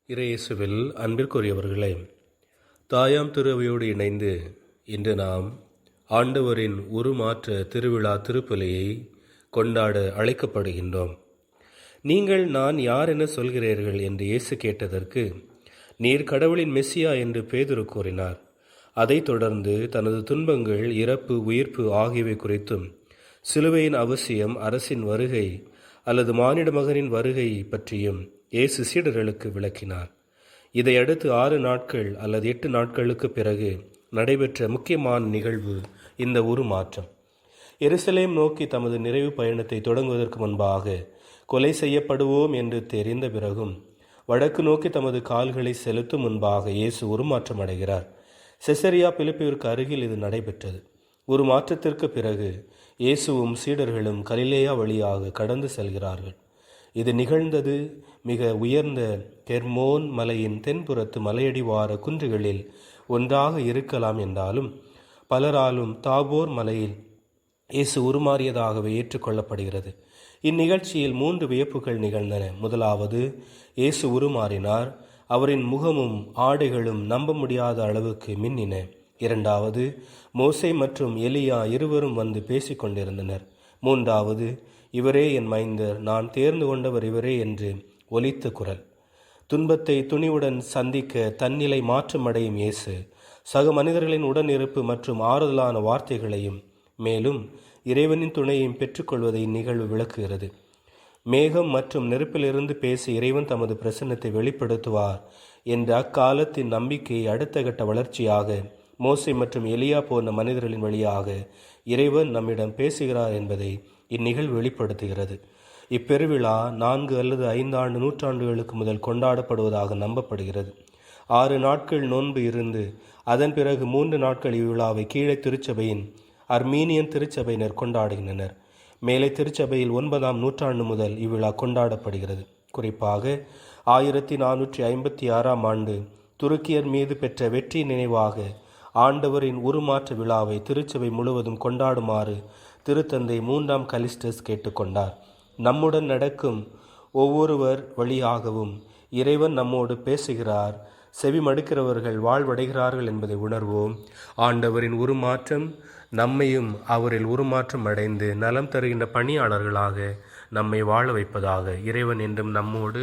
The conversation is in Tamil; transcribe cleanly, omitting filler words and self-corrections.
இறையேசுவில் அன்பிற்குரியவர்களே, தாயாம் திருவையோடு இணைந்து இன்று நாம் ஆண்டவரின் உருமாற்ற திருவிழா திருப்பலியை கொண்டாட அழைக்கப்படுகின்றோம். நீங்கள் நான் யார் என சொல்கிறீர்கள் என்று இயேசு கேட்டதற்கு, நீர் கடவுளின் மெசியா என்று பேதுரு கூறினார். அதைத் தொடர்ந்து தனது துன்பங்கள், இறப்பு, உயிர்ப்பு ஆகியவை குறித்தும், சிலுவையின் அவசியம், அரசின் வருகை அல்லது மானிட மகனின் வருகை பற்றியும் இயேசு சீடர்களுக்கு விளக்கினார். இதையடுத்து 6 நாட்கள் அல்லது 8 நாட்களுக்கு பிறகு நடைபெற்ற முக்கியமான நிகழ்வு இந்த உருமாற்றம். எருசலேம் நோக்கி தமது நிறைவு பயணத்தை தொடங்குவதற்கு முன்பாக கொலை செய்யப்படுவோம் என்று தெரிந்த பிறகும் வடக்கு நோக்கி தமது கால்களை செலுத்தும் முன்பாக இயேசு உருமாற்றம் அடைகிறார். செசரியா பிலிப்பிற்கு அருகில் இது நடைபெற்றது. ஒரு மாற்றத்திற்கு பிறகு இயேசுவும் சீடர்களும் கலிலேயா வழியாக கடந்து செல்கிறார்கள். இது நிகழ்ந்தது மிக உயர்ந்த கெர்மோன் மலையின் தென்புறத்து மலையடிவார குன்றுகளில் ஒன்றாக இருக்கலாம் என்றாலும், பலராலும் தாபோர் மலையில் இயேசு உருமாறியதாகவே ஏற்றுக்கொள்ளப்படுகிறது. இந்நிகழ்ச்சியில் 3 வியப்புகள் நிகழ்ந்தன. முதலாவது, இயேசு உருமாறினார். அவரின் முகமும் ஆடைகளும் நம்ப முடியாத அளவுக்கு மின்னின. இரண்டாவது, மோசே மற்றும் எலியா இருவரும் வந்து பேசிக்கொண்டிருந்தனர். மூன்றாவது, இவரே என் மைந்தர், நான் தேர்ந்து கொண்டவர் இவரே என்று ஒலித்த குரல். துன்பத்தை துணிவுடன் சந்திக்க தன்னிலை மாற்றமடையும் இயேசு சக மனிதர்களின் உடனிருப்பு மற்றும் ஆறுதலான வார்த்தைகளையும் மேலும் இறைவனின் துணையையும் பெற்றுக்கொள்வதை இந்நிகழ்வு விளக்குகிறது. மேகம் மற்றும் நெருப்பிலிருந்து பேசி இறைவன் தமது பிரசன்னத்தை வெளிப்படுத்துவார் என்ற அக்காலத்தின் நம்பிக்கையை அடுத்த கட்ட வளர்ச்சியாக மோசே மற்றும் எலியா போன்ற மனிதர்களின் வழியாக இறைவன் நம்மிடம் பேசுகிறார் என்பதை இந்நிகழ்வு வெளிப்படுத்துகிறது. இப்பெருவிழா 4 அல்லது 5 நூற்றாண்டுகளுக்கு முதல் கொண்டாடப்படுவதாக நம்பப்படுகிறது. 6 நாட்கள் நோன்பு இருந்து அதன் பிறகு 3 நாட்கள் இவ்விழாவை கீழே திருச்சபையின் அர்மீனியன் திருச்சபையினர் கொண்டாடுகின்றனர். மேலே திருச்சபையில் 9ஆம் நூற்றாண்டு முதல் இவ்விழா கொண்டாடப்படுகிறது. குறிப்பாக 1456ஆம் ஆண்டு துருக்கியர் மீது பெற்ற வெற்றி நினைவாக ஆண்டவரின் உருமாற்ற விழாவை திருச்சபை முழுவதும் கொண்டாடுமாறு திருத்தந்தை 3ஆம் கலிஸ்டஸ் கேட்டுக்கொண்டார். நம்முடன் நடக்கும் ஒவ்வொருவர் வழியாகவும் இறைவன் நம்மோடு பேசுகிறார். செவி மடுக்கிறவர்கள் வாழ்வடைகிறார்கள் என்பதை உணர்வோம். ஆண்டவரின் உருமாற்றம் நம்மையும் அவரில் உருமாற்றம் அடைந்து நலம் தருகின்ற பணியாளர்களாக நம்மை வாழ வைப்பதாக. இறைவன் என்றும் நம்மோடு